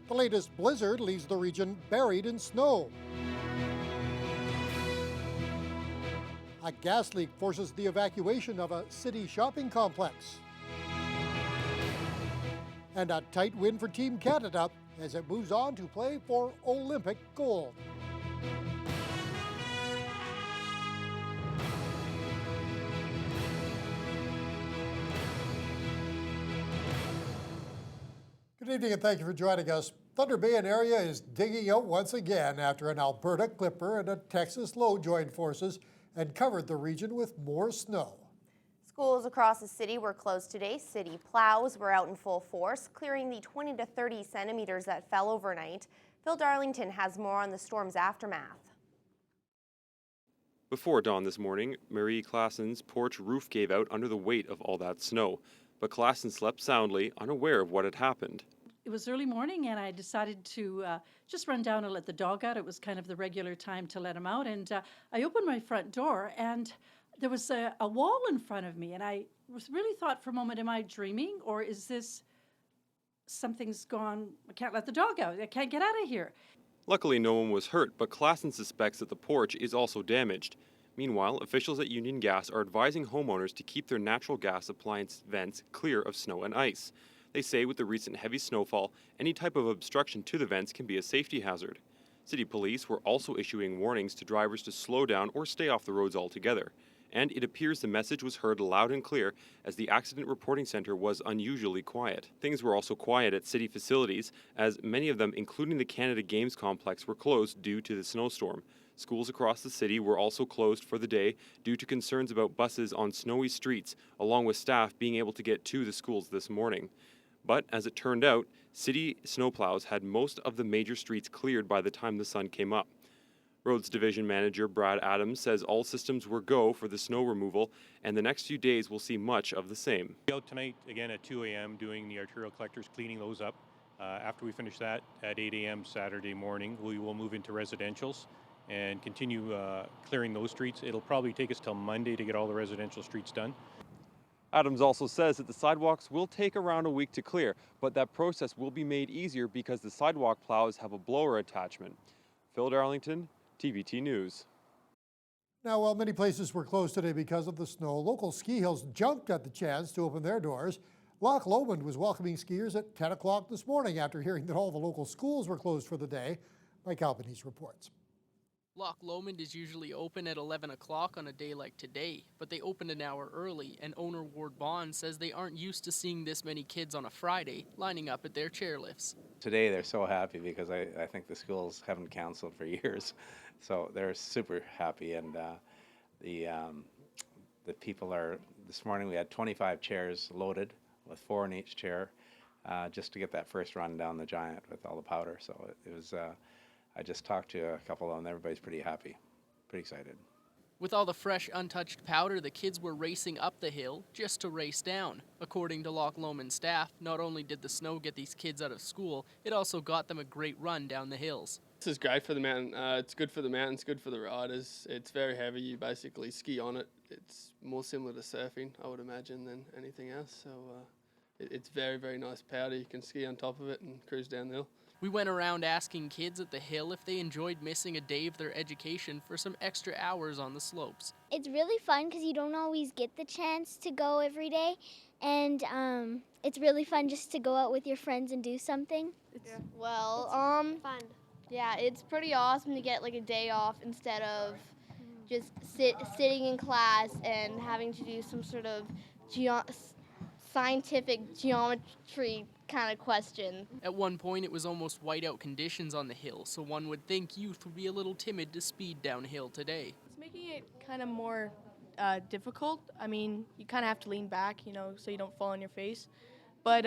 The latest blizzard leaves the region buried in snow. A gas leak forces the evacuation of a city shopping complex. And a tight win for Team Canada as it moves on to play for Olympic gold. Good evening and thank you for joining us. Thunder Bay and area is digging out once again after an Alberta Clipper and a Texas low joined forces and covered the region with more snow. Schools across the city were closed today. City plows were out in full force, clearing the 20 to 30 centimeters that fell overnight. Phil Darlington has more on the storm's aftermath. Before dawn this morning, Marie Klassen's porch roof gave out under the weight of all that snow, but Klassen slept soundly, unaware of what had happened. It was early morning and I decided to just run down and let the dog out. It was kind of the regular time to let him out. And I opened my front door and there was a wall in front of me. And I really thought for a moment, am I dreaming or is this something's gone? I can't let the dog out. I can't get out of here. Luckily, no one was hurt, but Klassen suspects that the porch is also damaged. Meanwhile, officials at Union Gas are advising homeowners to keep their natural gas appliance vents clear of snow and ice. They say with the recent heavy snowfall, any type of obstruction to the vents can be a safety hazard. City police were also issuing warnings to drivers to slow down or stay off the roads altogether. And it appears the message was heard loud and clear as the accident reporting center was unusually quiet. Things were also quiet at city facilities as many of them, including the Canada Games complex, were closed due to the snowstorm. Schools across the city were also closed for the day due to concerns about buses on snowy streets, along with staff being able to get to the schools this morning. But as it turned out, city snowplows had most of the major streets cleared by the time the sun came up. Roads Division Manager Brad Adams says all systems were go for the snow removal, and the next few days will see much of the same. Out tonight again at 2 a.m. doing the arterial collectors, cleaning those up. After we finish that at 8 a.m. Saturday morning, we will move into residentials and continue clearing those streets. It'll probably take us till Monday to get all the residential streets done. Adams also says that the sidewalks will take around a week to clear, but that process will be made easier because the sidewalk plows have a blower attachment. Phil Darlington, TBT News. Now, while many places were closed today because of the snow, local ski hills jumped at the chance to open their doors. Loch Lomond was welcoming skiers at 10 o'clock this morning after hearing that all the local schools were closed for the day. Mike Albanese reports. Loch Lomond is usually open at 11 o'clock on a day like today, but they opened an hour early, and owner Ward Bond says they aren't used to seeing this many kids on a Friday lining up at their chairlifts. Today they're so happy because I think the schools haven't canceled for years, so they're super happy, and the people are, this morning we had 25 chairs loaded with 4 in each chair just to get that first run down the Giant with all the powder, so it was I just talked to a couple of them. Everybody's pretty happy, pretty excited. With all the fresh, untouched powder, the kids were racing up the hill just to race down. According to Loch Lomond staff, not only did the snow get these kids out of school, it also got them a great run down the hills. This is great for the mountain. It's good for the mountains, good for the riders. It's very heavy. You basically ski on it. It's more similar to surfing, I would imagine, than anything else. So it's very, very nice powder. You can ski on top of it and cruise down the hill. We went around asking kids at the hill if they enjoyed missing a day of their education for some extra hours on the slopes. It's really fun because you don't always get the chance to go every day, and it's really fun just to go out with your friends and do something. Fun. Yeah, it's pretty awesome to get like a day off instead of just sitting in class and having to do some sort of scientific geometry kind of question. At one point, it was almost whiteout conditions on the hill, so one would think youth would be a little timid to speed downhill today. It's making it kind of more difficult. I mean, you kind of have to lean back, so you don't fall on your face. But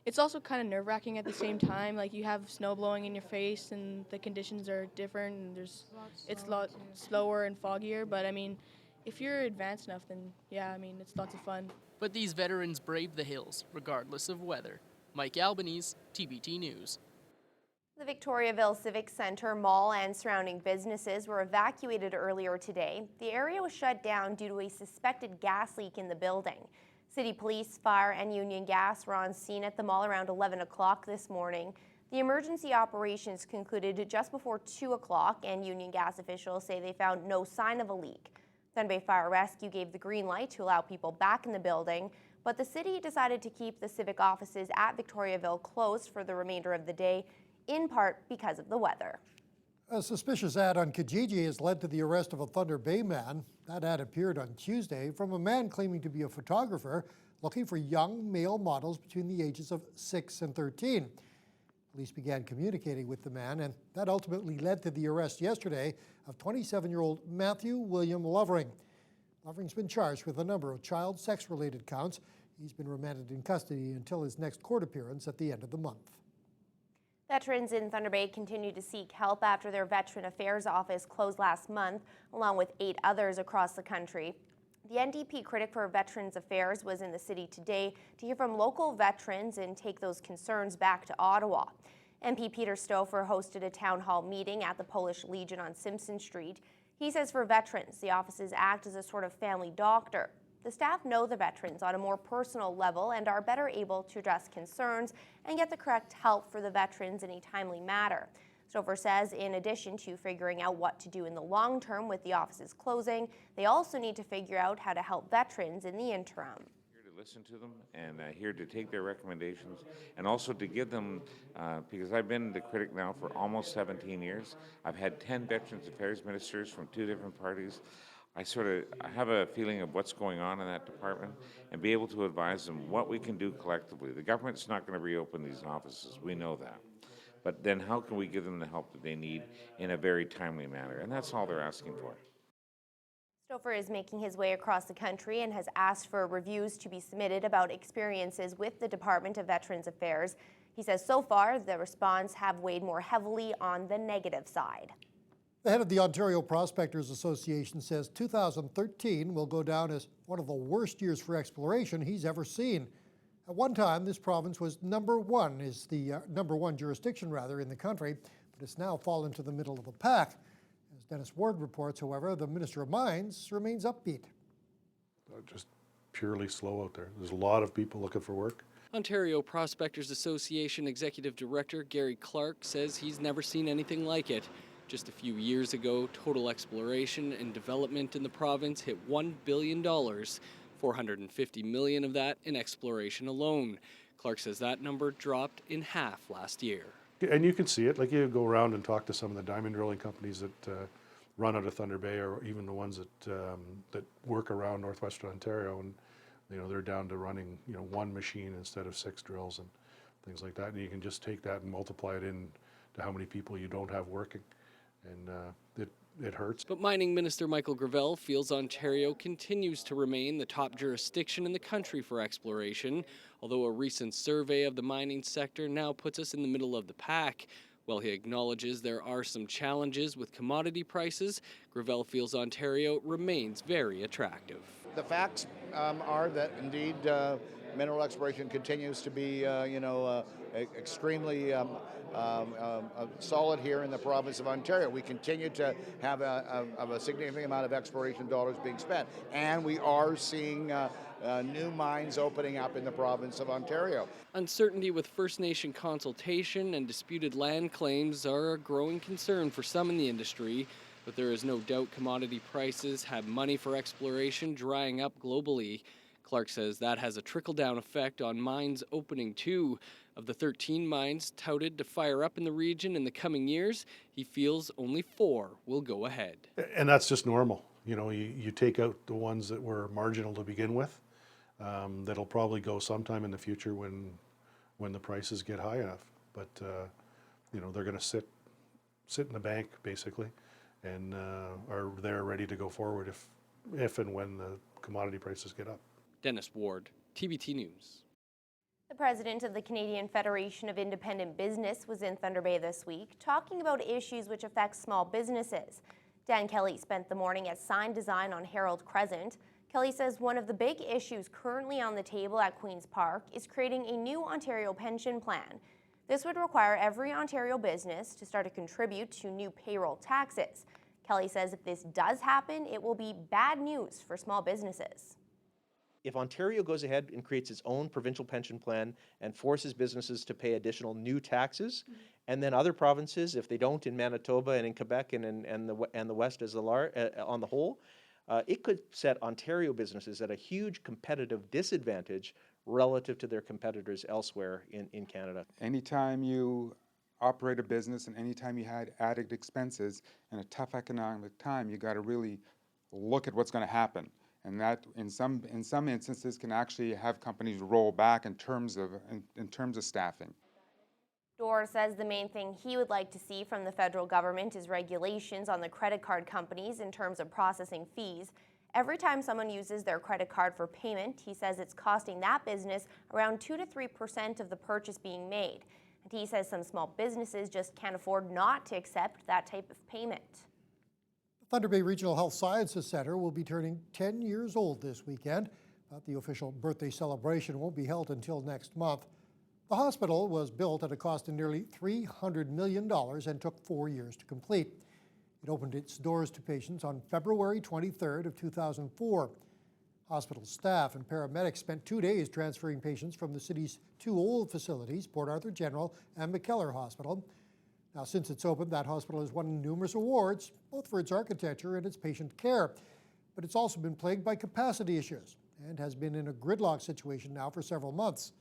it's also kind of nerve-wracking at the same time. Like, you have snow blowing in your face, and the conditions are different, and it's a lot slower and foggier. But, I mean, if you're advanced enough, then, yeah, I mean, it's lots of fun. But these veterans braved the hills, regardless of weather. Mike Albanese, TBT News. The Victoriaville Civic Center Mall and surrounding businesses were evacuated earlier today. The area was shut down due to a suspected gas leak in the building. City Police, Fire, and Union Gas were on scene at the mall around 11 o'clock this morning. The emergency operations concluded just before 2 o'clock, and Union Gas officials say they found no sign of a leak. Thunder Bay Fire Rescue gave the green light to allow people back in the building, but the city decided to keep the civic offices at Victoriaville closed for the remainder of the day, in part because of the weather. A suspicious ad on Kijiji has led to the arrest of a Thunder Bay man. That ad appeared on Tuesday from a man claiming to be a photographer looking for young male models between the ages of 6 and 13. Police began communicating with the man, and that ultimately led to the arrest yesterday of 27-year-old Matthew William Lovering. Lovering's been charged with a number of child sex-related counts. He's been remanded in custody until his next court appearance at the end of the month. Veterans in Thunder Bay continue to seek help after their Veteran Affairs office closed last month, along with 8 others across the country. The NDP critic for Veterans Affairs was in the city today to hear from local veterans and take those concerns back to Ottawa. MP Peter Stouffer hosted a town hall meeting at the Polish Legion on Simpson Street. He says for veterans, the offices act as a sort of family doctor. The staff know the veterans on a more personal level and are better able to address concerns and get the correct help for the veterans in a timely manner. Stouffer says in addition to figuring out what to do in the long term with the offices closing, they also need to figure out how to help veterans in the interim. Here to listen to them and here to take their recommendations and also to give them, because I've been the critic now for almost 17 years. I've had 10 Veterans Affairs ministers from 2 different parties. I have a feeling of what's going on in that department and be able to advise them what we can do collectively. The government's not going to reopen these offices, we know that. But then how can we give them the help that they need in a very timely manner? And that's all they're asking for. Stouffer is making his way across the country and has asked for reviews to be submitted about experiences with the Department of Veterans Affairs. He says so far the response have weighed more heavily on the negative side. The head of the Ontario Prospectors Association says 2013 will go down as one of the worst years for exploration he's ever seen. At one time, this province was number one jurisdiction in the country, but it's now fallen to the middle of the pack. As Dennis Ward reports, however, the Minister of Mines remains upbeat. Just purely slow out there. There's a lot of people looking for work. Ontario Prospectors Association Executive Director Gary Clark says he's never seen anything like it. Just a few years ago, total exploration and development in the province hit $1 billion, $450 million of that in exploration alone. Clark says that number dropped in half last year. And you can see it, like you go around and talk to some of the diamond drilling companies that run out of Thunder Bay, or even the ones that work around northwestern Ontario, and they're down to running 1 machine instead of 6 drills and things like that. And you can just take that and multiply it in to how many people you don't have working. And it hurts. But Mining Minister Michael Gravel feels Ontario continues to remain the top jurisdiction in the country for exploration, although a recent survey of the mining sector now puts us in the middle of the pack. While he acknowledges there are some challenges with commodity prices, Gravel feels Ontario remains very attractive. The facts are that indeed mineral exploration continues to be extremely solid here in the province of Ontario. We continue to have a significant amount of exploration dollars being spent, and we are seeing new mines opening up in the province of Ontario. Uncertainty with First Nation consultation and disputed land claims are a growing concern for some in the industry, but there is no doubt commodity prices have money for exploration drying up globally. Clark says that has a trickle-down effect on mines opening too. Of the 13 mines touted to fire up in the region in the coming years, he feels only 4 will go ahead. And that's just normal. You take out the ones that were marginal to begin with. That'll probably go sometime in the future when the prices get high enough. But they're going to sit in the bank basically, and are there ready to go forward if and when the commodity prices get up. Dennis Ward, TBT News. The president of the Canadian Federation of Independent Business was in Thunder Bay this week, talking about issues which affect small businesses. Dan Kelly spent the morning at Sign Design on Herald Crescent. Kelly says one of the big issues currently on the table at Queen's Park is creating a new Ontario pension plan. This would require every Ontario business to start to contribute to new payroll taxes. Kelly says if this does happen, it will be bad news for small businesses. If Ontario goes ahead and creates its own provincial pension plan and forces businesses to pay additional new taxes, and then other provinces, if they don't, in Manitoba and in Quebec and the West as on the whole, it could set Ontario businesses at a huge competitive disadvantage relative to their competitors elsewhere in Canada. Anytime you operate a business and anytime you had added expenses in a tough economic time, you got to really look at what's going to happen. And that, in some instances, can actually have companies roll back in terms of staffing. Dorr says the main thing he would like to see from the federal government is regulations on the credit card companies in terms of processing fees. Every time someone uses their credit card for payment, he says it's costing that business around 2 to 3% of the purchase being made. And he says some small businesses just can't afford not to accept that type of payment. Thunder Bay Regional Health Sciences Centre will be turning 10 years old this weekend, but the official birthday celebration won't be held until next month. The hospital was built at a cost of nearly $300 million and took 4 years to complete. It opened its doors to patients on February 23rd of 2004. Hospital staff and paramedics spent 2 days transferring patients from the city's two old facilities, Port Arthur General and McKellar Hospital. Now, since it's opened, that hospital has won numerous awards, both for its architecture and its patient care. But it's also been plagued by capacity issues and has been in a gridlock situation now for several months.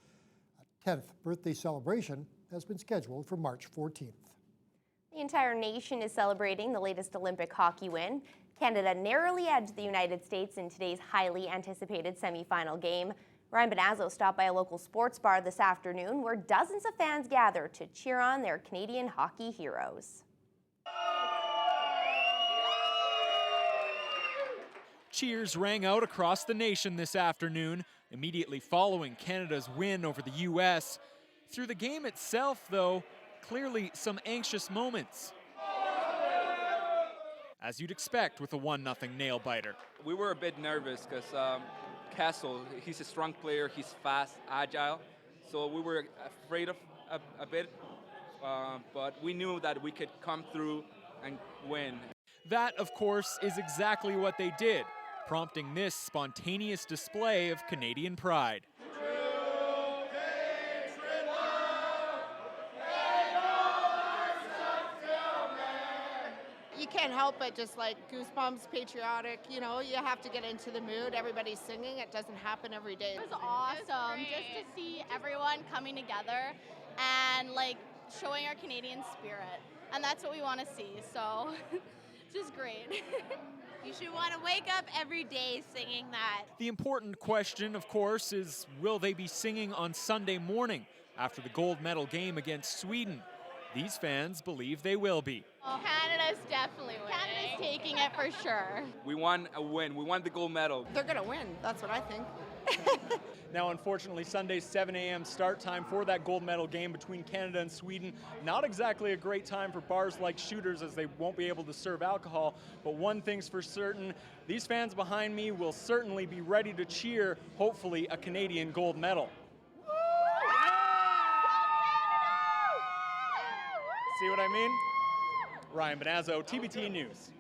A 10th birthday celebration has been scheduled for March 14th. The entire nation is celebrating the latest Olympic hockey win. Canada narrowly edged the United States in today's highly anticipated semifinal game. Ryan Benazzo stopped by a local sports bar this afternoon where dozens of fans gathered to cheer on their Canadian hockey heroes. Cheers rang out across the nation this afternoon, immediately following Canada's win over the U.S. Through the game itself, though, clearly some anxious moments. As you'd expect with a 1-0 nail-biter. We were a bit nervous because Castle, he's a strong player, he's fast, agile, so we were afraid of a bit, but we knew that we could come through and win. That, of course, is exactly what they did, prompting this spontaneous display of Canadian pride. You can't help but just like goosebumps, patriotic, you know, you have to get into the mood. Everybody's singing. It doesn't happen every day. It was awesome just to see everyone coming together and like showing our Canadian spirit. And that's what we want to see. So just great. You should want to wake up every day singing that. The important question, of course, is will they be singing on Sunday morning after the gold medal game against Sweden? These fans believe they will be. Oh, Canada's definitely winning. Canada's taking it for sure. We won a win. We won the gold medal. They're going to win. That's what I think. Now, unfortunately, Sunday's 7 a.m. start time for that gold medal game between Canada and Sweden. Not exactly a great time for bars like Shooters as they won't be able to serve alcohol. But one thing's for certain, these fans behind me will certainly be ready to cheer, hopefully, a Canadian gold medal. See what I mean? Ryan Benazzo, TBT News.